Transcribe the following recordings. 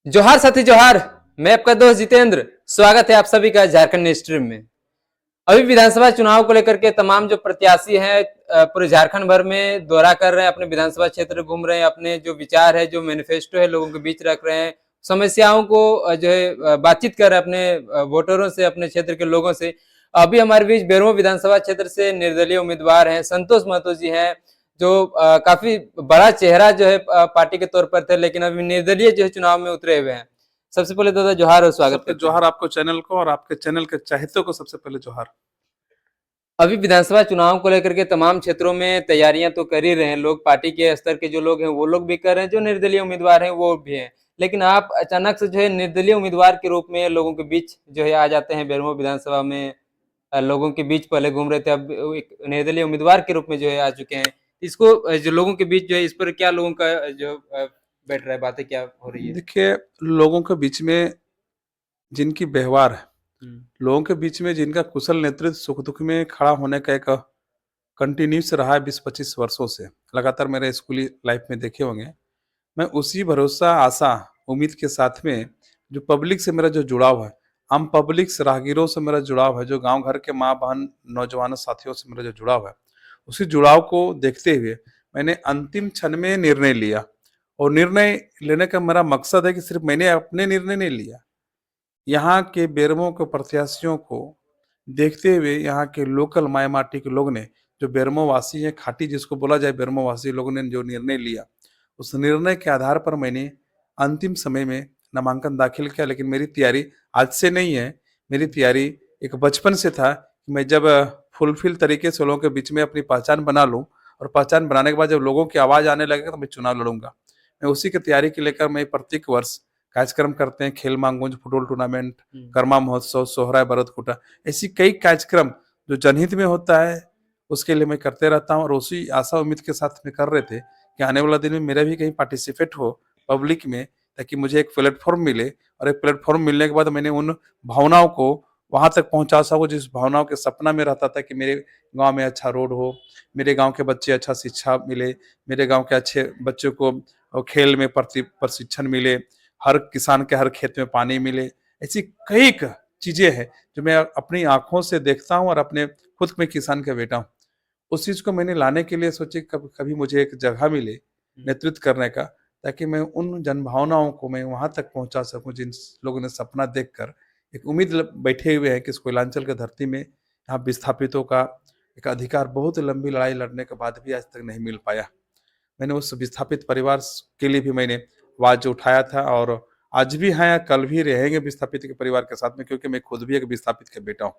जोहार साथी जोहार। मैं आपका दोस्त जितेंद्र। स्वागत है आप सभी का झारखंड स्ट्रीम में। अभी विधानसभा चुनाव को लेकर के तमाम जो प्रत्याशी हैं पूरे झारखंड भर में दौरा कर रहे हैं, अपने विधानसभा क्षेत्र घूम रहे हैं, अपने जो विचार है, जो मैनिफेस्टो है, लोगों के बीच रख रहे हैं, समस्याओं को जो है बातचीत कर रहे हैं अपने वोटरों से, अपने क्षेत्र के लोगों से। अभी हमारे बीच बेरमो विधानसभा क्षेत्र से निर्दलीय उम्मीदवार हैं संतोष महतो जी हैं, जो काफी बड़ा चेहरा जो है पार्टी के तौर पर थे, लेकिन अभी निर्दलीय जो है चुनाव में उतरे हुए हैं। सबसे पहले दादा जोहार और स्वागत सबसे करते हैं। जोहार आपको चैनल को और आपके चैनल के चाहतों को सबसे पहले जोहार। अभी विधानसभा चुनाव को लेकर के तमाम क्षेत्रों में तैयारियां तो कर ही रहे हैं लोग, पार्टी के स्तर के जो लोग हैं वो लोग भी कर रहे हैं, जो निर्दलीय उम्मीदवार हैं वो भी हैं। लेकिन आप अचानक से जो है निर्दलीय उम्मीदवार के रूप में लोगों के बीच जो है आ जाते हैं बेरमो विधानसभा में। लोगों के बीच पहले घूम रहे थे, अब एक निर्दलीय उम्मीदवार के रूप में जो है आ चुके हैं। इसको जो लोगों के बीच जो है इस पर क्या लोगों का जो बैठ रहा है, बातें क्या हो रही है? देखिए, लोगों के बीच में जिनकी व्यवहार है, हम्म। लोगों के बीच में जिनका कुशल नेतृत्व सुख दुख में खड़ा होने का एक कंटिन्यूस रहा है 20-25 वर्षों से लगातार मेरे स्कूली लाइफ में देखे होंगे। मैं उसी भरोसा आशा उम्मीद के साथ में जो पब्लिक से मेरा जो जुड़ाव है, आम पब्लिक से राहगीरों से मेरा जुड़ाव है, जो गांव घर के माँ बहन नौजवानों साथियों से मेरा जो जुड़ाव है, उसी जुड़ाव को देखते हुए मैंने अंतिम क्षण में निर्णय लिया। और निर्णय लेने का मेरा मकसद है कि सिर्फ मैंने अपने निर्णय नहीं लिया, यहाँ के बेरमो के प्रत्याशियों को देखते हुए यहाँ के लोकल माय माटी के लोग ने, जो बेरमो वासी है, खाटी जिसको बोला जाए, बेरमो वासी लोगों ने जो निर्णय लिया, उस निर्णय के आधार पर मैंने अंतिम समय में नामांकन दाखिल किया। लेकिन मेरी तैयारी आज से नहीं है, मेरी तैयारी एक बचपन से था कि मैं जब फुलफिल तरीके से लोगों के बीच में अपनी पहचान बना लूं, और पहचान बनाने के बाद जब लोगों की आवाज आने लगेगा तो मैं चुनाव लड़ूंगा। मैं उसी की तैयारी के लेकर मैं प्रत्येक वर्ष कार्यक्रम करते हैं, खेल मांगूंज, फुटबॉल टूर्नामेंट, कर्मा महोत्सव, सोहराय, भरत कूटा, ऐसी कई कार्यक्रम जो जनहित में होता है उसके लिए मैं करते रहता हूँ। और उसी आशा उम्मीद के साथ में कर रहे थे कि आने वाला दिन में मेरा भी कहीं पार्टिसिपेट हो पब्लिक में, ताकि मुझे एक प्लेटफॉर्म मिले। और एक प्लेटफॉर्म मिलने के बाद मैंने उन भावनाओं को वहां तक पहुंचा सकूं जिस भावनाओं के सपना में रहता था, कि मेरे गांव में अच्छा रोड हो, मेरे गांव के बच्चे अच्छा शिक्षा मिले, मेरे गांव के अच्छे बच्चों को खेल में प्रशिक्षण मिले, हर किसान के हर खेत में पानी मिले। ऐसी कई चीजें हैं जो मैं अपनी आंखों से देखता हूँ, और अपने खुद में किसान का बेटा हूँ। उस चीज को मैंने लाने के लिए सोचे कभी मुझे एक जगह मिले नेतृत्व करने का, ताकि मैं उन जनभावनाओं को मैं वहां तक पहुंचा सकूं जिन लोगों ने सपना देखकर एक उम्मीद बैठे हुए हैं कि इस कोयलांचल की धरती में यहाँ विस्थापितों का एक अधिकार बहुत लंबी लड़ाई लड़ने के बाद भी आज तक नहीं मिल पाया। मैंने उस विस्थापित परिवार के लिए भी मैंने आवाज उठाया था, और आज भी हैं, कल भी रहेंगे विस्थापित के परिवार के साथ में, क्योंकि मैं खुद भी एक विस्थापित का बेटा हूँ।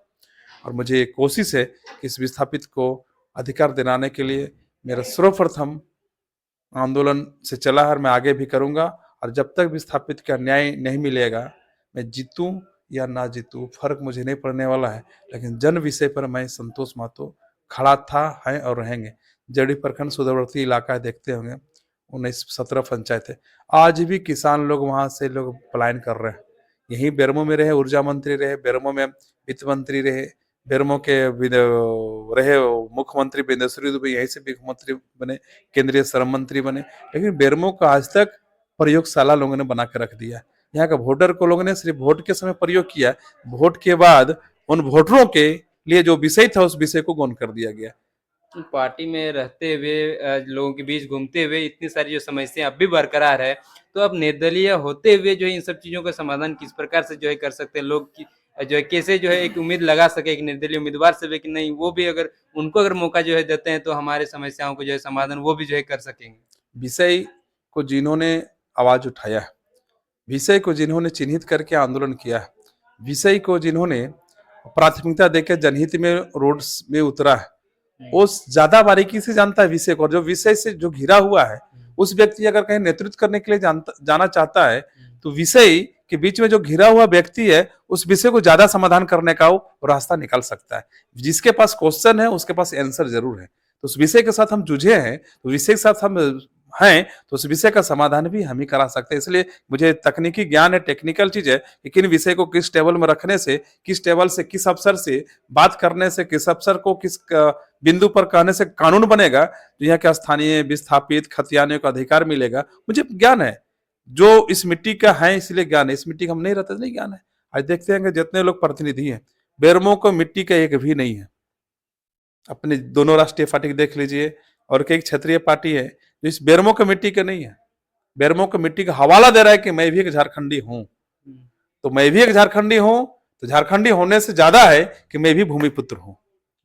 और मुझे एक कोशिश है कि इस विस्थापित को अधिकार दिलाने के लिए मेरा सर्वप्रथम आंदोलन से चला है, और मैं आगे भी करूंगा। और जब तक विस्थापित का न्याय नहीं मिलेगा, मैं जीतूं या ना जीतूं फर्क मुझे नहीं पड़ने वाला है, लेकिन जन विषय पर मैं संतोष महतो खड़ा था, है और रहेंगे। जड़ी प्रखंड सुदूरवर्ती इलाका है, देखते होंगे 19-17 पंचायत है, आज भी किसान लोग वहां से लोग पलायन कर रहे हैं। यही बेरमो में रहे ऊर्जा मंत्री रहे, बेरमो में वित्त मंत्री रहे, बेरमो के रहे मुख्यमंत्री बिंदेश्वरी दुबे, यहीं से मुख्यमंत्री बने, केंद्रीय श्रम मंत्री बने। लेकिन बेरमो का आज तक प्रयोगशाला लोगों ने बना के रख दिया। यहाँ का वोटर को लोगों ने सिर्फ वोट के समय प्रयोग किया, वोट के बाद उन वोटरों के लिए जो विषय था उस विषय को गौण कर दिया गया। पार्टी में रहते हुए लोगों के बीच घूमते हुए इतनी सारी जो समस्याएं अब भी बरकरार है, तो अब निर्दलीय होते हुए जो है इन सब चीजों का समाधान किस प्रकार से जो है कर सकते हैं लोग की, जो है कैसे जो है एक उम्मीद लगा सके एक निर्दलीय उम्मीदवार से भी कि नहीं, वो भी अगर उनको अगर मौका जो है देते हैं तो हमारे समस्याओं को जो है समाधान वो भी जो है कर सकेंगे। विषय को जिन्होंने आवाज उठाया है, विषय को जिन्होंने चिन्हित करके आंदोलन किया है, विषय को जिन्होंने प्राथमिकता देकर जनहित में रोड में उतरा है, वो ज्यादा बारीकी से जानता है विषय को। और जो विषय से जो घिरा हुआ है, उस व्यक्ति अगर कहीं नेतृत्व करने के लिए जाना चाहता है, तो विषय के बीच में जो घिरा हुआ व्यक्ति है उस विषय को ज्यादा समाधान करने का वो रास्ता निकाल सकता है। जिसके पास क्वेश्चन है उसके पास आंसर जरूर है, तो उस विषय के साथ हम जुझे हैं, तो विषय के साथ हम हैं, तो उस विषय का समाधान भी हम ही करा सकते हैं। इसलिए मुझे तकनीकी ज्ञान है, टेक्निकल चीज है कि किन विषय को किस टेबल में रखने से, किस टेबल से किस अफसर से बात करने से, किस अफसर को किस बिंदु पर कहने से कानून बनेगा जो यहाँ के स्थानीय विस्थापित खतियानियों को अधिकार मिलेगा, मुझे ज्ञान है। जो इस मिट्टी का है इसलिए ज्ञान है, इस मिट्टी का हम नहीं रहते तो नहीं ज्ञान है। आज देखते हैं कि जितने लोग प्रतिनिधि हैं, बेरमो को मिट्टी का एक भी नहीं है। अपने दोनों राष्ट्रीय पार्टी देख लीजिए, और कई क्षेत्रीय पार्टी है जो इस बेरमो के मिट्टी के नहीं है। बेरमो के मिट्टी का हवाला दे रहा है कि मैं भी एक झारखंडी हूं। तो मैं भी एक झारखंडी हूं, तो झारखंडी होने से ज्यादा है कि मैं भी भूमिपुत्र हूं।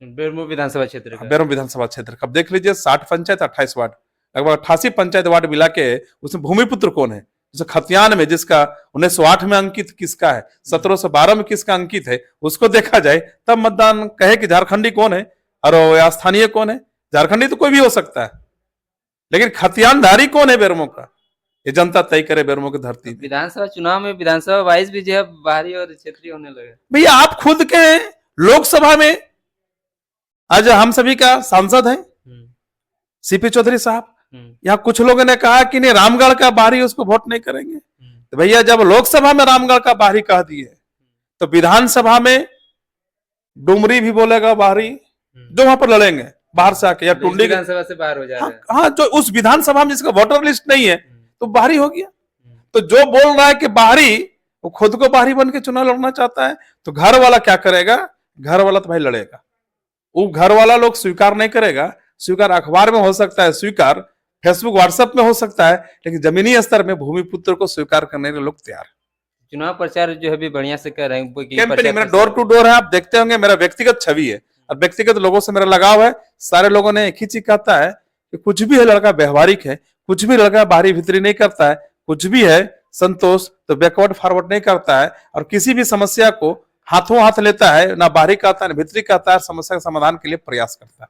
बेरमो विधानसभा क्षेत्र का। बेरमो विधानसभा क्षेत्र कब देख लीजिए, 60 पंचायत 28 वार्ड, लगभग 88 पंचायत वार्ड मिला के उसमें भूमिपुत्र कौन है? जैसे खतियान में जिसका 1908 में अंकित किसका है, 1712 में किसका अंकित है, उसको देखा जाए तब मतदान कहे कि झारखंडी कौन है और स्थानीय कौन है। झारखंडी तो कोई भी हो सकता है, लेकिन खतियानधारी कौन है बेरमो का, ये जनता तय करे बेरमो की धरती में। विधानसभा चुनाव में विधानसभा वाइज भी जो है बाहरी और क्षेत्रीय होने लगे। भैया आप खुद के लोकसभा में आज हम सभी का सांसद है सीपी चौधरी साहब, यहाँ कुछ लोगों ने कहा कि नहीं रामगढ़ का बाहरी उसको वोट नहीं करेंगे। तो भैया जब लोकसभा में रामगढ़ का बाहरी कह दिए तो विधानसभा में डुमरी भी बोलेगा बाहरी, जो वहां पर लड़ेंगे बाहर से आके, या टुंडी विधानसभा से बाहर हो जा रहा है। हाँ, जो उस विधानसभा में जिसका वोटर लिस्ट नहीं है तो बाहरी हो गया। तो जो बोल रहा है कि बाहरी, वो खुद को बाहरी बन के चुनाव लड़ना चाहता है, तो घर वाला क्या करेगा? घर वाला तो भाई लड़ेगा, वो घर वाला लोग स्वीकार नहीं करेगा। स्वीकार अखबार में हो सकता है, स्वीकार फेसबुक व्हाट्सएप में हो सकता है, लेकिन जमीनी स्तर में भूमिपुत्र को स्वीकार करने के लोग तैयार है। चुनाव प्रचार जो है भी बढ़िया से कर रहे हैं। कैंपेनिंग मेरा डोर टू डोर है, आप देखते होंगे। मेरा व्यक्तिगत छवि है और व्यक्तिगत लोगों से मेरा लगाव है। सारे लोगों ने एक ही चीज कहता है कि कुछ भी है लड़का व्यवहारिक है, कुछ भी लड़का बाहरी भीतरी नहीं करता है, कुछ भी है संतोष तो बैकवर्ड फॉरवर्ड नहीं करता है, और किसी भी समस्या को हाथों हाथ लेता है, ना बाहरी कहता है ना भीतरी कहता है, समस्या के समाधान के लिए प्रयास करता है।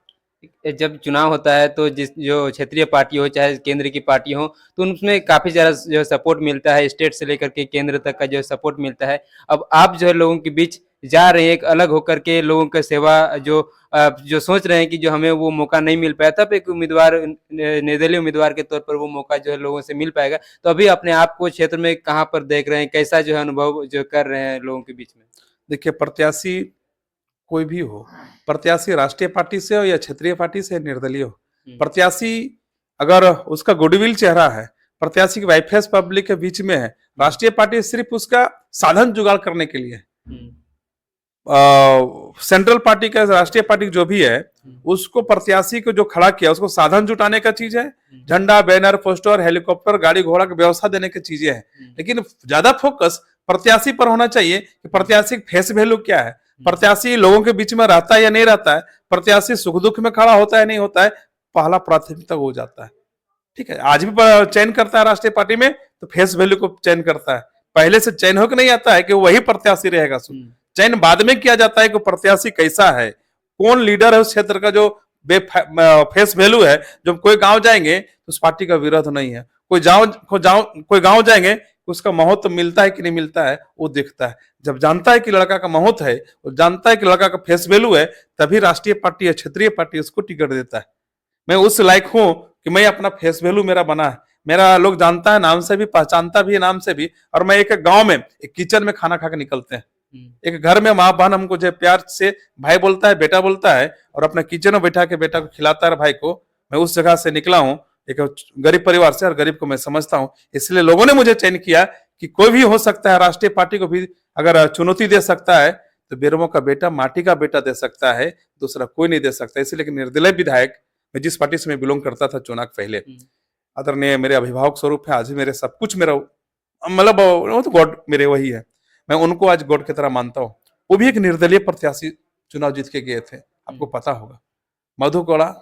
जब चुनाव होता है तो जिस जो क्षेत्रीय पार्टी हो चाहे केंद्र की पार्टी हो, तो उसमें काफी ज्यादा जो सपोर्ट मिलता है, स्टेट से लेकर के केंद्र तक का जो सपोर्ट मिलता है। अब आप जो है लोगों के बीच जा रहे हैं, एक अलग होकर के लोगों का सेवा जो सोच रहे हैं कि जो हमें वो मौका नहीं मिल पाया, तब एक उम्मीदवार निर्दलीय उम्मीदवार के तौर पर वो मौका जो है लोगों से मिल पाएगा। तो अभी अपने आप को क्षेत्र में कहाँ पर देख रहे हैं, कैसा जो है अनुभव जो कर रहे हैं लोगों के बीच में? देखिए, प्रत्याशी कोई भी हो, प्रत्याशी राष्ट्रीय पार्टी से हो या क्षेत्रीय पार्टी से, निर्दलीय हो, प्रत्याशी अगर उसका गुडविल चेहरा है, प्रत्याशी की वाइफेस पब्लिक के बीच में है, राष्ट्रीय पार्टी सिर्फ उसका साधन जुगाड़ करने के लिए सेंट्रल पार्टी का, राष्ट्रीय पार्टी जो भी है, उसको प्रत्याशी को जो खड़ा किया उसको साधन जुटाने का चीज है। झंडा, बैनर, पोस्टर, हेलीकॉप्टर, गाड़ी घोड़ा की व्यवस्था देने की चीजें हैं, लेकिन ज्यादा फोकस प्रत्याशी पर होना चाहिए कि प्रत्याशी फेस वैल्यू क्या है, प्रत्याशी लोगों के बीच में रहता है या नहीं रहता है, प्रत्याशी सुख दुख में खड़ा होता है नहीं होता है, पहला प्राथमिकता हो जाता है। ठीक है, आज भी चयन करता है राष्ट्रीय पार्टी में तो फेस वैल्यू को चयन करता है, पहले से चयन होकर नहीं आता है कि वही प्रत्याशी रहेगा। चयन बाद में किया जाता है कि प्रत्याशी कैसा है, कौन लीडर है उस क्षेत्र का, जो फेस वैल्यू है। जब कोई गांव जाएंगे तो उस पार्टी का विरोध नहीं है, कोई गांव जाएंगे उसका महत्व मिलता है कि नहीं मिलता है वो देखता है। जब जानता है कि लड़का का महत्व है और जानता है कि लड़का का फेस वैल्यू है, तभी राष्ट्रीय पार्टी या क्षेत्रीय पार्टी उसको टिकट देता है। मैं उस लायक हूं कि मैं अपना फेस वैल्यू मेरा बना है, मेरा लोग जानता है नाम से भी, पहचानता भी है नाम से भी। और मैं एक गांव में एक किचन में खाना खा के निकलते हैं, एक घर में माँ बहन हमको जो प्यार से भाई बोलता है, बेटा बोलता है, और अपना किचन में बैठा के बेटा को खिलाता है भाई को। मैं उस जगह से निकला हूँ, एक गरीब परिवार से, और गरीब को मैं समझता हूँ, इसलिए लोगों ने मुझे चयन किया कि कोई भी हो सकता है, राष्ट्रीय पार्टी को भी अगर चुनौती दे सकता है तो बेरमो का बेटा, माटी का बेटा दे सकता है, दूसरा कोई नहीं दे सकता। इसलिए निर्दलीय विधायक, मैं जिस पार्टी से मैं बिलोंग करता था चुनाव पहले, आदरणीय मेरे अभिभावक स्वरूप है, आज भी मेरे सब कुछ, मेरा मतलब वो तो गॉड मेरे वही है, मैं उनको आज गॉड की तरह मानता हूँ। वो भी एक निर्दलीय प्रत्याशी चुनाव जीत के गए थे, आपको पता होगा। मधु कोड़ा,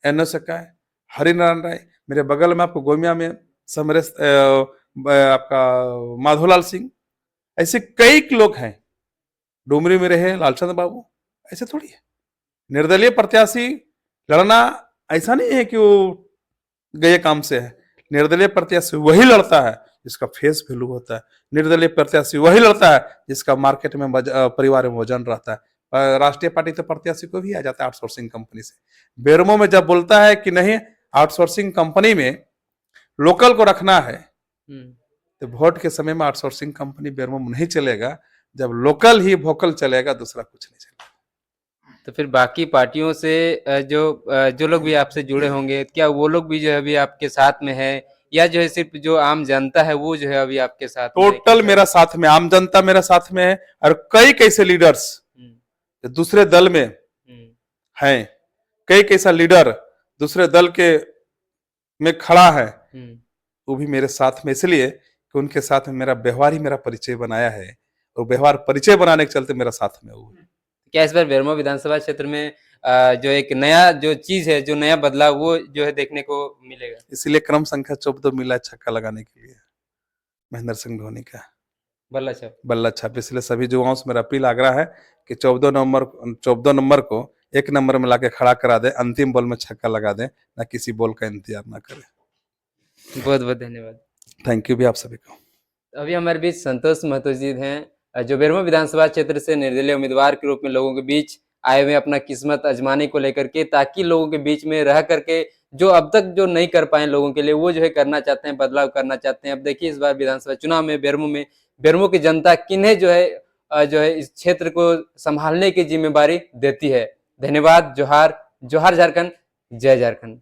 एन सक्का, हरिनारायण राय, मेरे बगल में आपको गोमिया में समरेश, आपका माधोलाल सिंह, ऐसे कई लोग हैं। डुमरी में रहे लालचंद बाबू, ऐसे थोड़ी है। निर्दलीय प्रत्याशी लड़ना ऐसा नहीं है कि वो गए काम से है। निर्दलीय प्रत्याशी वही लड़ता है जिसका फेस वैल्यू होता है, निर्दलीय प्रत्याशी वही लड़ता है जिसका मार्केट में परिवार में वजन रहता है। राष्ट्रीय पार्टी तो प्रत्याशी को भी आ जाता है आउटसोर्सिंग कंपनी से। बेरमो में जब बोलता है कि नहीं आउटसोर्सिंग कंपनी में लोकल को रखना है, तो वोट के समय में आउटसोर्सिंग कंपनी बेरमो में नहीं चलेगा, जब लोकल ही वोकल चलेगा, दूसरा कुछ नहीं चलेगा। तो फिर बाकी पार्टियों से जो लोग भी आपसे जुड़े होंगे, क्या वो लोग भी जो है अभी आपके साथ में है, या जो है सिर्फ जो आम जनता है वो जो है अभी आपके साथ में है? टोटल मेरा साथ में, आम जनता मेरा साथ में है, और कई कैसे लीडर्स हम्म, दूसरे दल में हम्म, हैं, कई कैसा लीडर दूसरे दल के में खड़ा है, हम्म। वो भी मेरे साथ में, इसलिए कि उनके साथ में मेरा व्यवहार ही मेरा परिचय बनाया है, और व्यवहार परिचय बनाने के चलते मेरा साथ में वो है। क्या इस बार बेरमो विधानसभा क्षेत्र में जो एक नया जो चीज है, जो नया बदलाव वो जो है देखने को मिलेगा? इसीलिए क्रम संख्या 14 मिला है छक्का लगाने के लिए, महेंद्र सिंह धोनी का बल्ला साहब। बल्ला छाप। इसलिए सभी युवाओं से मेरा अपील आग्रह है कि 14 नंबर को 1 नंबर में लाके खड़ा करा दे, अंतिम बॉल में छक्का लगा दे, ना किसी बॉल का इंतजार ना करे। बहुत बहुत धन्यवाद। थैंक यू भी आप सभी को। अभी हमारे बीच संतोष महतो जी हैं, जो बेरमो विधानसभा क्षेत्र से निर्दलीय उम्मीदवार के रूप में लोगों के बीच आए हुए हैं अपना किस्मत आजमाने को लेकर के, ताकि लोगों के बीच में रह करके जो अब तक जो नहीं कर पाए लोगों के लिए वो जो है करना चाहते हैं, बदलाव करना चाहते हैं। अब देखिए इस बार विधानसभा चुनाव में बेरमो की जनता किन्हें जो है इस क्षेत्र को संभालने की जिम्मेवारी देती है। धन्यवाद। जोहार। जोहार झारखंड। जय झारखंड।